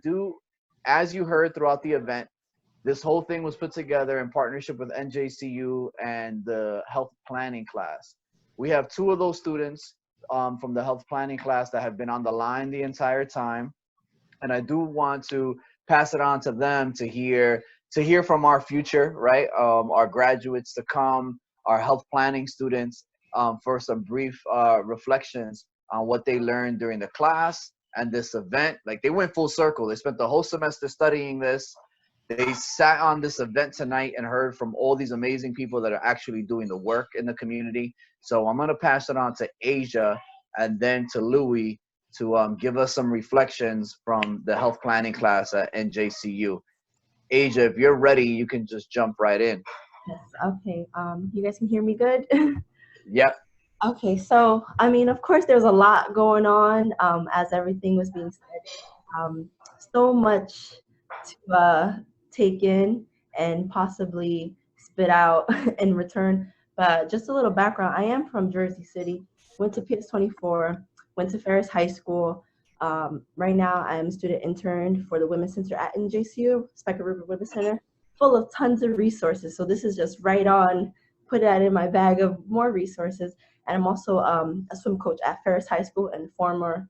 do, as you heard throughout the event, this whole thing was put together in partnership with NJCU and the health planning class. We have two of those students from the health planning class that have been on the line the entire time, and I do want to pass it on to them to hear from our future, right? Our graduates to come, our health planning students, for some brief reflections on what they learned during the class and this event. Like they went full circle. They spent the whole semester studying this. They sat on this event tonight and heard from all these amazing people that are actually doing the work in the community. So I'm going to pass it on to Asia and then to Luie to give us some reflections from the health planning class at NJCU. Asia, if you're ready, you can just jump right in. Yes, okay. You guys can hear me good? Yep. Okay, so I mean, of course, there's a lot going on as everything was being said. So much to take in and possibly spit out in return. But just a little background, I am from Jersey City, went to PS24, went to Ferris High School. Right now, I am a student intern for the Women's Center at NJCU, Specker River Women's Center, full of tons of resources. So this is just right on, put that in my bag of more resources. And I'm also a swim coach at Ferris High School and former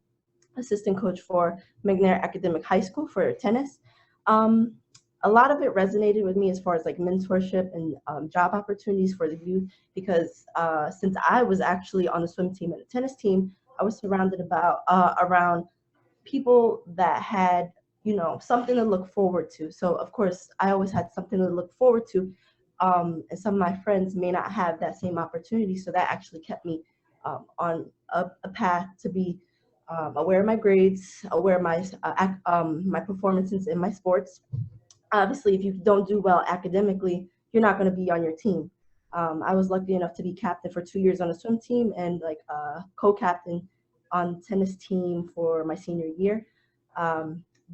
assistant coach for McNair Academic High School for tennis. Um, a lot of it resonated with me as far as like mentorship and job opportunities for the youth because since I was actually on the swim team and the tennis team, I was surrounded around people that had something to look forward to. So of course I always had something to look forward to, and some of my friends may not have that same opportunity, so that actually kept me on a path to be aware of my grades, aware of my performances in my sports. Obviously, if you don't do well academically, you're not going to be on your team. I was lucky enough to be captain for 2 years on a swim team and like co-captain on tennis team for my senior year.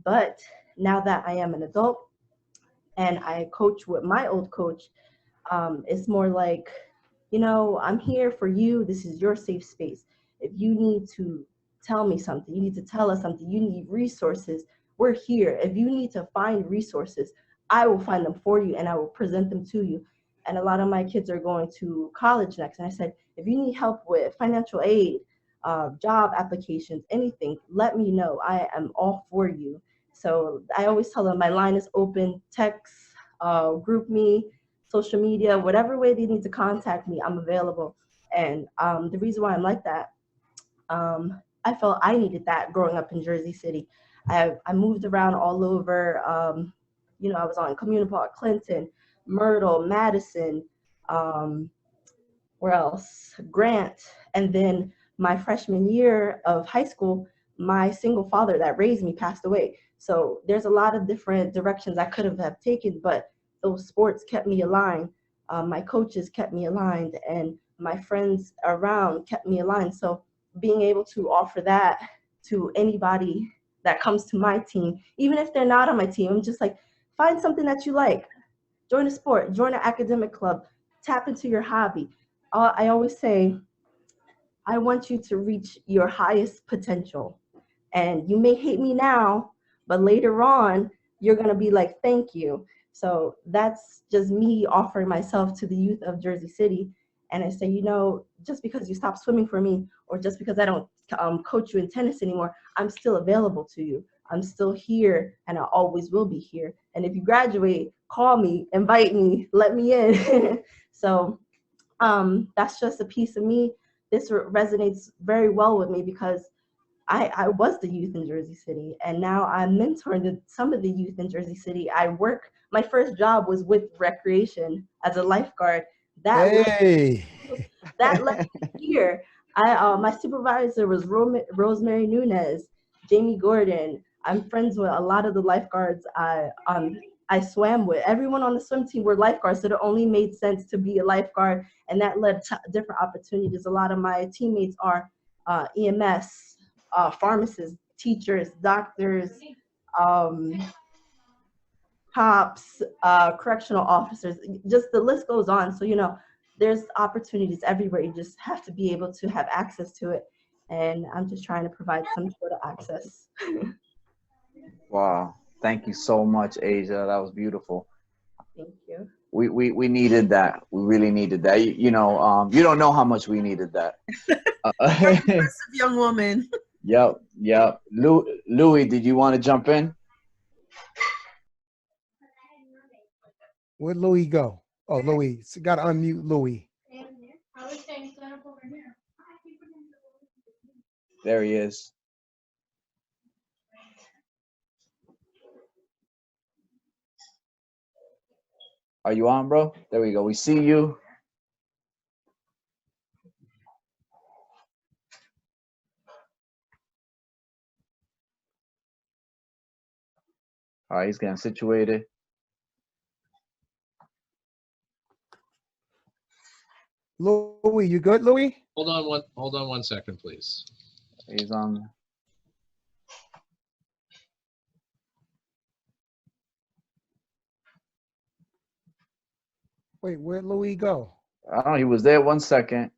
But now that I am an adult and I coach with my old coach, it's more like, I'm here for you. This is your safe space. If you need to tell me something, you need to tell us something, you need resources, we're here. If you need to find resources, I will find them for you and I will present them to you. And a lot of my kids are going to college next. And I said, if you need help with financial aid, job applications, anything, let me know. I am all for you. So I always tell them my line is open, text, group me, social media, whatever way they need to contact me, I'm available. And the reason why I'm like that, I felt I needed that growing up in Jersey City. I moved around all over. I was on Community Park, Clinton, Myrtle, Madison, um, where else? Grant. And then my freshman year of high school, my single father that raised me passed away. So there's a lot of different directions I could have taken, but those sports kept me aligned. My coaches kept me aligned, and my friends around kept me aligned. So being able to offer that to anybody that comes to my team, even if they're not on my team, I'm just like, find something that you like, join a sport, join an academic club, tap into your hobby. I always say, I want you to reach your highest potential. And you may hate me now, but later on, you're going to be like, thank you. So that's just me offering myself to the youth of Jersey City. And I say, just because you stop swimming for me, or just because I don't coach you in tennis anymore, I'm still available to you. I'm still here, and I always will be here. And if you graduate, call me, invite me, let me in. So that's just a piece of me. This resonates very well with me because I was the youth in Jersey City, and now I'm mentoring some of the youth in Jersey City. My first job was with recreation as a lifeguard. That led, Hey. that led me here. My supervisor was Rosemary Nunez, Jamie Gordon. I'm friends with a lot of the lifeguards I swam with. Everyone on the swim team were lifeguards, so it only made sense to be a lifeguard, and that led to different opportunities. A lot of my teammates are EMS, pharmacists, teachers, doctors, um, cops, correctional officers. Just the list goes on. So there's opportunities everywhere. You just have to be able to have access to it, and I'm just trying to provide some sort of access. Wow. Thank you so much, Asia. That was beautiful. Thank you. We needed that. We really needed that. You don't know how much we needed that. Very impressive young woman. Yep, yep. Louie, did you want to jump in? Where'd Louie go? Oh, Louie. So got to unmute Louie. There he is. Are you on, bro? There we go. We see you. All right, he's getting situated. Louie, you good, Louie? Hold on one second, please. He's on. Wait, where'd Louie go? I don't know. He was there 1 second,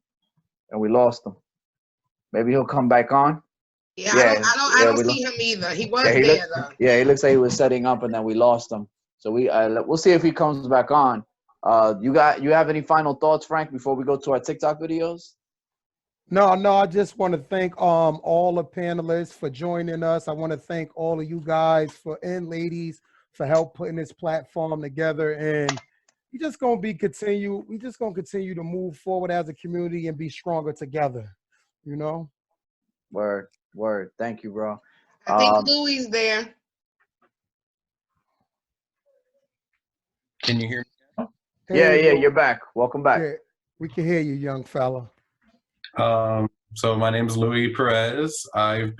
and we lost him. Maybe he'll come back on. Yeah, I don't see him either. He was there though. Yeah, he looks like he was setting up, and then we lost him. So we'll see if he comes back on. You have any final thoughts, Frank, before we go to our TikTok videos? No, I just want to thank all the panelists for joining us. I want to thank all of you guys and ladies for help putting this platform together. And we just gonna continue to move forward as a community and be stronger together. You know? Word. Thank you, bro. I think Louie's there. Can you hear me? Yeah, you're back. Welcome back. Yeah, we can hear you, young fella. So my name is Luie Perez. My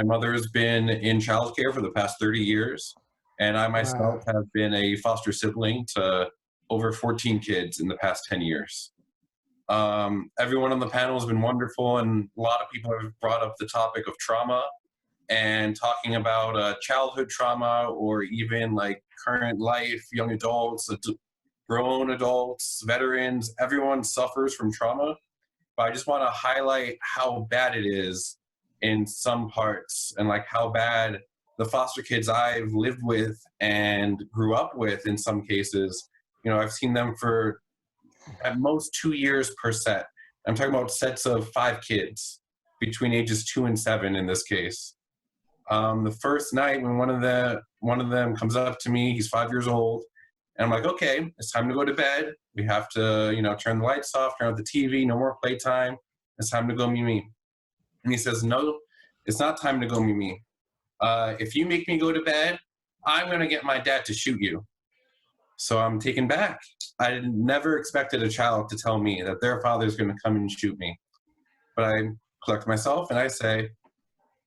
mother has been in childcare for the past 30 years, and I myself have been a foster sibling to over 14 kids in the past 10 years. Everyone on the panel has been wonderful, and a lot of people have brought up the topic of trauma and talking about childhood trauma or even like current life, young adults, grown adults, veterans. Everyone suffers from trauma, but I just want to highlight how bad it is in some parts and like how bad the foster kids I've lived with and grew up with in some cases. I've seen them for at most 2 years per set. I'm talking about sets of 5 kids between ages 2 and 7 in this case. The first night when one of them comes up to me, he's 5 years old, and I'm like, okay, it's time to go to bed. We have to, turn the lights off, turn off the TV, no more playtime. It's time to go Mimi. And he says, no, it's not time to go Mimi. If you make me go to bed, I'm going to get my dad to shoot you. So I'm taken back. I never expected a child to tell me that their father's going to come and shoot me. But I collect myself and I say,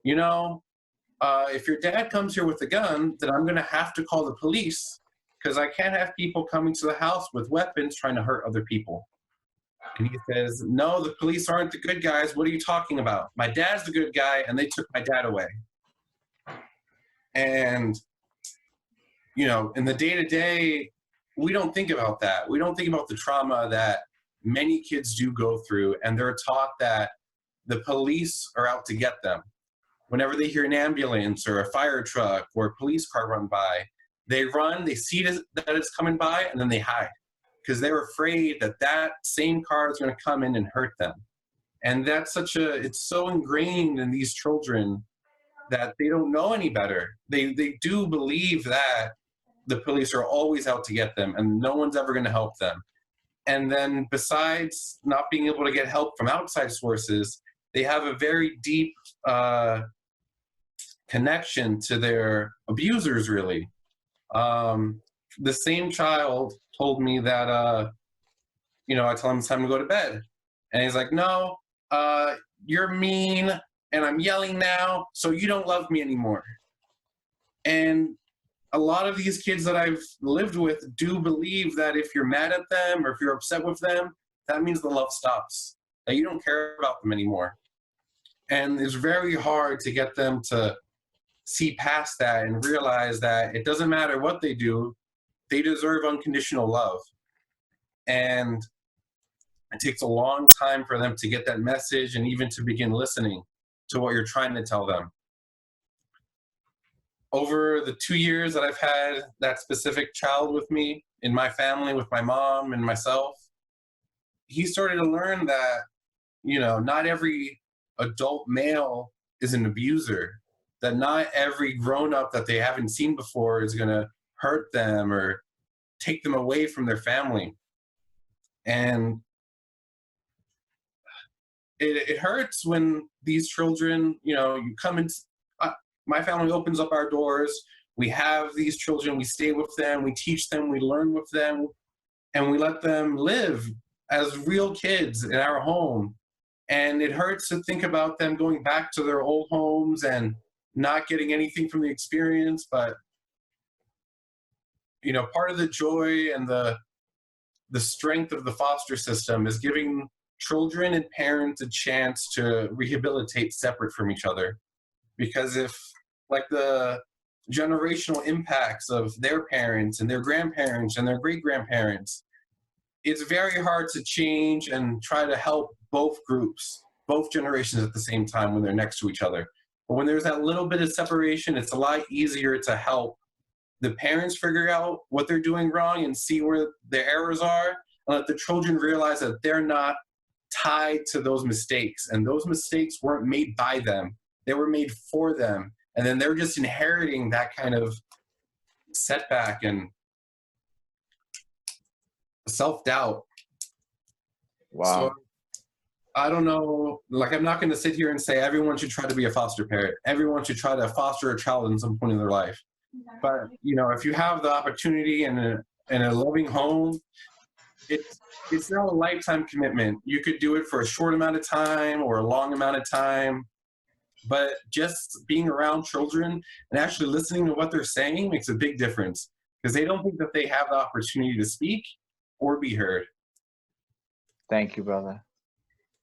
if your dad comes here with a gun, then I'm going to have to call the police because I can't have people coming to the house with weapons trying to hurt other people. And he says, no, the police aren't the good guys. What are you talking about? My dad's the good guy, and they took my dad away. And, in the day-to-day, we don't think about that. We don't think about the trauma that many kids do go through, and they're taught that the police are out to get them. Whenever they hear an ambulance or a fire truck or a police car run by, they run, they see that it's coming by, and then they hide because they're afraid that same car is going to come in and hurt them. And it's so ingrained in these children that they don't know any better. They do believe that the police are always out to get them and no one's ever going to help them. And then besides not being able to get help from outside sources, they have a very deep connection to their abusers, really. The same child told me that, I tell him it's time to go to bed. And he's like, no, you're mean and I'm yelling now, so you don't love me anymore. And a lot of these kids that I've lived with do believe that if you're mad at them or if you're upset with them, that means the love stops, that you don't care about them anymore. And it's very hard to get them to see past that and realize that it doesn't matter what they do, they deserve unconditional love. And it takes a long time for them to get that message and even to begin listening to what you're trying to tell them. over the 2 years that I've had that specific child with me in my family, with my mom and myself, he started to learn that, you know, not every adult male is an abuser, that not every grown-up that they haven't seen before is going to hurt them or take them away from their family. And it hurts when these children, you know, you come in, my family opens up our doors, we have these children, we stay with them, we teach them, we learn with them, and we let them live as real kids in our home. And it hurts to think about them going back to their old homes and not getting anything from the experience. But, you know, part of the joy and the strength of the foster system is giving children and parents a chance to rehabilitate separate from each other. Because if, like, the generational impacts of their parents and their grandparents and their great-grandparents, it's very hard to change and try to help both groups, both generations at the same time when they're next to each other. But when there's that little bit of separation, it's a lot easier to help the parents figure out what they're doing wrong and see where their errors are, and let the children realize that they're not tied to those mistakes. And those mistakes weren't made by them. They were made for them. And then they're just inheriting that kind of setback and self-doubt. Wow. So, I don't know, like, I'm not going to sit here and say everyone should try to be a foster parent. Everyone should try to foster a child in some point in their life. But, you know, if you have the opportunity in a loving home, it's not a lifetime commitment. You could do it for a short amount of time or a long amount of time. But just being around children and actually listening to what they're saying makes a big difference, because they don't think that they have the opportunity to speak or be heard. Thank you, brother.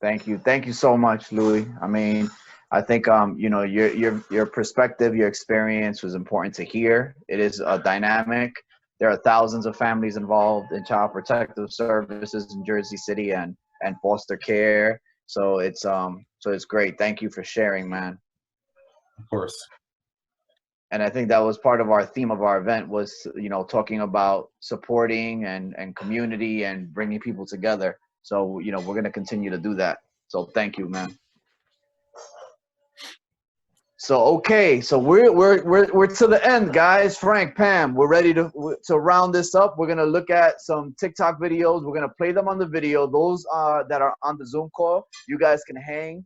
Thank you. Thank you so much, Luie. I mean, I think you know, your perspective, your experience was important to hear. It is a dynamic. There are thousands of families involved in child protective services in Jersey City and foster care. So it's great. Thank you for sharing, man. Of course. And I think that was part of our theme of our event was, you know, talking about supporting and community and bringing people together. So, you know, we're going to continue to do that. So thank you, man. So, okay. So we're to the end, guys. Frank, Pam, we're ready to round this up. We're going to look at some TikTok videos. We're going to play them on the video. Those that are on the Zoom call, you guys can hang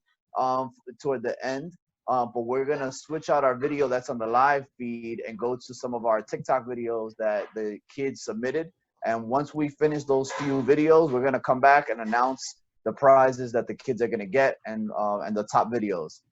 toward the end. But we're going to switch out our video that's on the live feed and go to some of our TikTok videos that the kids submitted. And once we finish those few videos, we're going to come back and announce the prizes that the kids are going to get and the top videos.